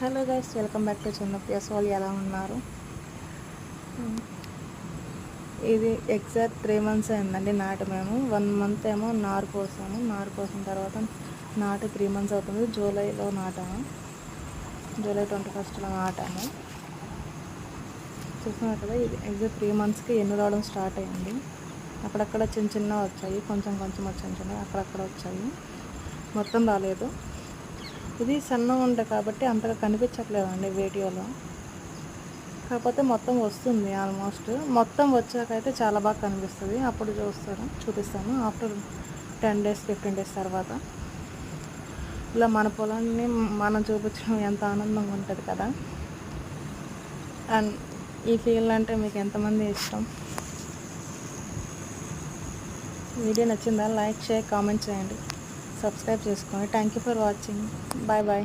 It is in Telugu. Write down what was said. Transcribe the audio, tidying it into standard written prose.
Hello guys, welcome back to చిన్నపియస్. వాళ్ళు ఎలా ఉన్నారు? ఇది ఎగ్జాక్ట్ 3 months అయిందండి నాటు. మేము 1 month ఏమో నారు పోసాము. నారు పోసిన తర్వాత నాటు 3 months అవుతుంది. జూలైలో నాటాము. July 21st నాటాము. చూస్తున్నారు కదా, ఇది ఎగ్జాక్ట్ 3 monthsకి ఎన్ని రావడం స్టార్ట్ అయ్యింది. అక్కడక్కడ చిన్న చిన్న వచ్చాయి, కొంచెం కొంచెం వచ్చాయి, అక్కడక్కడ వచ్చాయి, మొత్తం రాలేదు. ఇది సన్నం ఉండే కాబట్టి అంతగా కనిపించట్లేదండి వీడియోలో. కాకపోతే మొత్తం వస్తుంది. ఆల్మోస్ట్ మొత్తం వచ్చాకైతే చాలా బాగా కనిపిస్తుంది. అప్పుడు చూపిస్తాను ఆఫ్టర్ 10 days 15 days తర్వాత. ఇలా మన పొలాన్ని మనం చూపించడం ఎంత ఆనందంగా ఉంటుంది కదా. అండ్ ఈ ఫీల్ అంటే మీకు ఎంతమంది ఇష్టం? వీడియో నచ్చిందా? లైక్, షేర్, కామెంట్ చేయండి, సబ్స్క్రైబ్ చేసుకోండి. Thank you for watching. Bye bye.